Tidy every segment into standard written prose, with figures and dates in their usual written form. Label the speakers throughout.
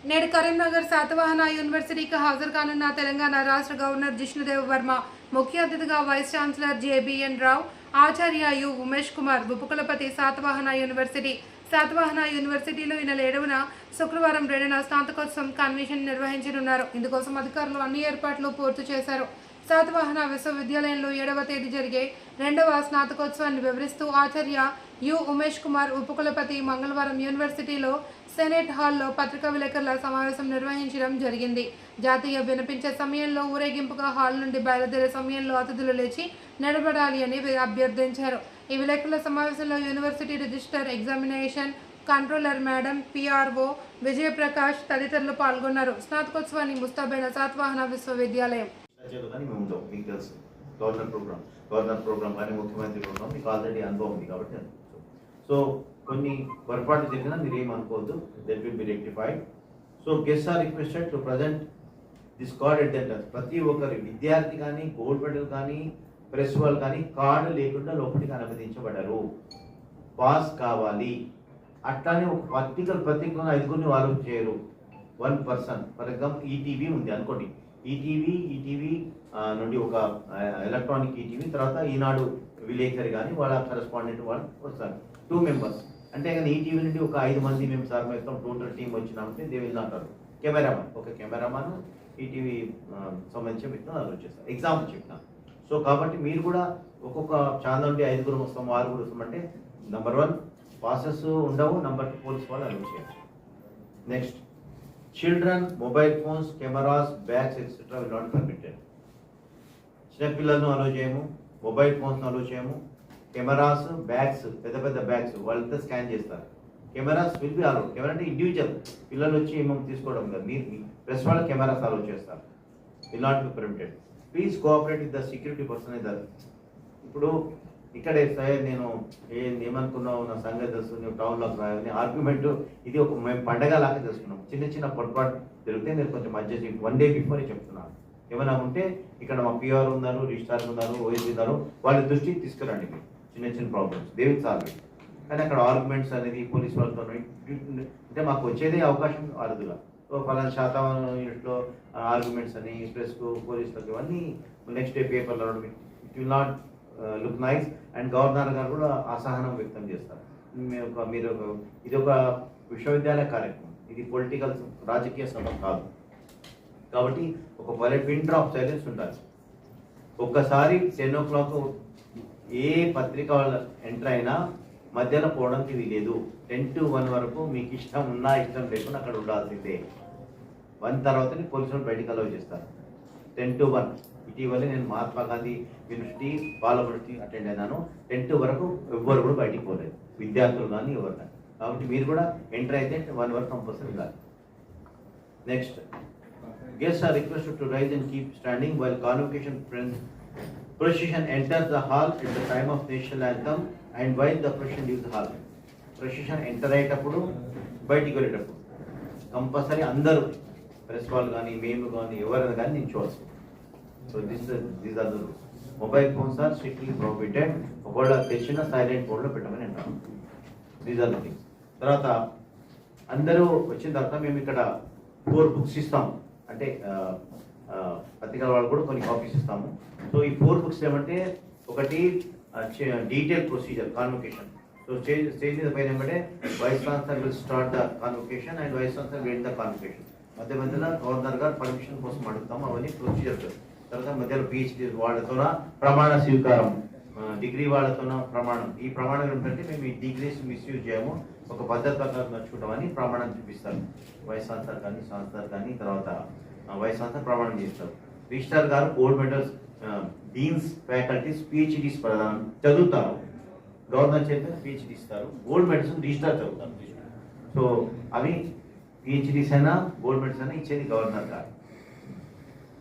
Speaker 1: నేడు కరీంనగర్ శాతవాహన యూనివర్సిటీకి హాజరు కానున్న తెలంగాణ రాష్ట్ర గవర్నర్ జిష్ణుదేవ్ వర్మ, ముఖ్య అతిథిగా vice chancellor JBN Rao, Acharya U Umesh Kumar, ఉపకులపతి శాతవాహన యూనివర్సిటీ. శాతవాహన యూనివర్సిటీలో ఈ నెల 7న శుక్రవారం 2న స్నాతకోత్సవం కన్వెన్షన్ నిర్వహించనున్నారు. ఇందుకోసం అధికారులు అన్ని ఏర్పాట్లు పూర్తి చేశారు. శాతవాహన విశ్వవిద్యాలయంలో 7వ తేదీ జరిగే 2వ స్నాతకోత్సవాన్ని వివరిస్తూ ఆచార్య యు ఉమేష్ కుమార్, ఉపకులపతి మంగళవారం యూనివర్సిటీలో సెనేట్ హాల్లో పత్రికా విలేకరుల సమావేశం నిర్వహించడం జరిగింది. జాతీయ వినిపించే సమయంలో ఊరేగింపుగా హాల్ నుండి బయలుదేరే సమయంలో అతిథులు లేచి నిలబడాలి అని అభ్యర్థించారు. ఈ విలేకరుల సమావేశంలో university register, examination controller madam, PRO Vijay Prakash తదితరులు పాల్గొన్నారు. స్నాతకోత్సవాన్ని ముస్తాబైన శాతవాహన విశ్వవిద్యాలయం
Speaker 2: గవర్నర్ ప్రోగ్రామ్ కానీ ముఖ్యమంత్రి ప్రోగ్రామ్ మీకు ఆల్రెడీ అనుభవం ఉంది కాబట్టి సో కొన్ని పొరపాటు జరిగినా మీరు ఏమనుకోవద్దు, that will be rectified. So guests are requested to present this card at that. ప్రతి ఒక్కరి విద్యార్థి కానీ, గోల్డ్ మెడల్ కానీ, ప్రెస్ వాళ్ళు కానీ కార్డు లేకుండా లోపలికి అనుమతించబడరు. పాస్ కావాలి. అట్లానే ఒక పర్టికులర్ 5 వాళ్ళు చేయరు. 1 పర్సన్. ఫర్ ఎగ్జాంపుల్ ఈటీవీ ఉంది అనుకోండి, ఈటీవీ నుండి ఒక ఎలక్ట్రానిక్ ఈటీవీ, తర్వాత ఈనాడు విలేకరి కానీ వాళ్ళ కరెస్పాండెంట్ వాళ్ళు వస్తారు. 2 మెంబర్స్ అంటే కానీ ఈటీవీ నుండి ఒక 5 మంది మేము సార్ మొత్తం టోటల్ టీం వచ్చినామంటే దే విల్ నాట్ అంటారు. కెమెరామెన్, ఒక కెమెరామెన్ ఈటీవీ సంబంధించి పెట్టిన వాళ్ళు వచ్చేస్తారు. ఎగ్జాంపుల్ చెప్తాను. సో కాబట్టి మీరు కూడా ఒక్కొక్క ఛానల్ నుండి 5 వస్తాం, 6 వస్తామంటే నెంబర్ 1 పాసెస్ ఉండవు, నెంబర్ 2 పోలీస్ వాళ్ళు అలౌ చేయాలి. Next, children mobile phones, cameras, bags etcetera will not permitted. చిన్నపిల్లలను అలౌ చేయము, మొబైల్ ఫోన్స్ అలౌ చేయము, కెమెరాస్, బ్యాగ్స్, పెద్ద బ్యాగ్స్ వాళ్ళంతా స్కాన్ చేస్తారు. Cameras will be allow. Camera అంటే ఇండివిజువల్ పిల్లలు వచ్చి ఏమో తీసుకోవడం కదా, మీరు ప్రెస్ వాళ్ళ కెమెరాస్ అలౌ చేస్తారు. Will not be permitted. Please cooperate with the security person. ఇప్పుడు ఇక్కడే సార్ నేను ఏమనుకున్నావు, నా సంగతి తెలుసు, నువ్వు టౌన్లోకి రాయని ఆర్గ్యుమెంట్. ఇది ఒక మేము పండగ లాగా చేసుకున్నాం. చిన్న పొరపాటు జరిగితే నేను కొంచెం మధ్య 1 డే బిఫోరే చెప్తున్నాను. ఏమైనా ఉంటే ఇక్కడ మా పిఆర్ ఉన్నారు, రిజిస్టార్ ఉన్నారు, ఓఎస్డీ ఉన్నారు, వాళ్ళ దృష్టికి తీసుకురండి. మీరు చిన్న problems they will solve it. కానీ అక్కడ ఆర్గ్యుమెంట్స్ అనేది పోలీస్ వాళ్ళతో అంటే మాకు వచ్చేదే అవకాశం అరుదుగా. సో ఫలానా శాతం యూనిట్లో ఆర్గ్యుమెంట్స్ అని ప్రెస్కు, పోలీసులకు ఇవన్నీ నెక్స్ట్ డే పేపర్లో it will not look nice. And governor గారు కూడా అసహనం వ్యక్తం చేస్తారు. మీరు ఇది ఒక విశ్వవిద్యాలయ కార్యక్రమం, ఇది పొలిటికల్ రాజకీయ సభ కాదు. కాబట్టి ఒక పిన్ డ్రాప్ సైలెన్స్ ఉండాలి. ఒక్కసారి 10 o'clock ఏ పత్రిక వాళ్ళు ఎంటర్ అయినా మధ్యలో పోవడానికి వీలేదు. 10 to 1 వరకు మీకు ఇష్టం ఉన్నా ఇష్టం లేకుండా అక్కడ ఉండాల్సిందే. 1 తర్వాతనే పోలీసులు బయటికి అలౌ చేస్తారు. 10 to 1. ఇటీవలే నేను Mahatma Gandhi university, university attend అయినాను. 10 to వరకు ఎవ్వరు కూడా బయటికి పోలేదు, విద్యార్థులు కానీ ఎవరు కానీ. కాబట్టి మీరు కూడా ఎంటర్ అయితే 1 వరకు కంపల్సరీ ఉండాలి. Next, guests are requested to rise and keep standing while convocation procession enters the hall at the time of national anthem and while the procession leaves the hall. Procession enter అయ్యేటప్పుడు, బయటికి వెళ్ళేటప్పుడు compulsory అందరూ press వాళ్ళు కానీ, మేము కానీ, ఎవరైనా కానీ నిల్చోవచ్చు. So these are the rules. Mobile phones are strictly prohibited. ఒకవేళ తెచ్చిన సైలెంట్ మోడ్లో పెట్టమని అంటారు. These are the things. తర్వాత అందరూ వచ్చిన తర్వాత మేము ఇక్కడ 4 books ఇస్తాము. అంటే పత్రికల వాళ్ళు కూడా కొన్ని కాపీస్ ఇస్తాము. సో ఈ 4 books ఏమంటే, ఒకటి detail procedure convocation. So stage మీద పైన ఏమంటే vice chancellor will start the convocation and vice chancellor will end the convocation. మధ్యలో గవర్నర్ గారు పర్మిషన్ కోసం అడుగుతాము. అవన్నీ ప్రొసీజర్. తర్వాత మధ్యలో పిహెచ్డి వాళ్ళతోన ప్రమాణ స్వీకారం, డిగ్రీ వాళ్ళతోన ప్రమాణం. ఈ ప్రమాణం ఏంటంటే మేము ఈ డిగ్రీస్ మిస్యూజ్ చేయము, ఒక పద్ధతి ప్రకారం నడుచుకుంటామని ప్రమాణం చూపిస్తారు. వైస్ ఛాన్సలర్ కానీ, ఛాన్సలర్ కానీ, తర్వాత వైస్ ఛాన్సలర్ ప్రమాణం చేస్తారు. రిజిస్ట్రార్ గారు gold medals, deans, faculties, PhDs ప్రధానం చదువుతారు. గవర్నర్ చేత పిహెచ్డీ ఇస్తారు. గోల్డ్ మెడల్స్ రిజిస్ట్రార్ చదువుతారు. సో అవి పిహెచ్డీస్ అయినా గోల్డ్ మెడల్స్ అయినా ఇచ్చేది గవర్నర్ గారు.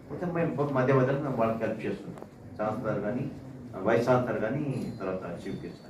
Speaker 2: మొత్తం మేము మధ్యలో వాళ్ళకి హెల్ప్ చేస్తున్నాం. ఛాన్సలర్ కానీ, వైస్ ఛాన్సలర్ కానీ, తర్వాత చీఫ్ గెస్ట్.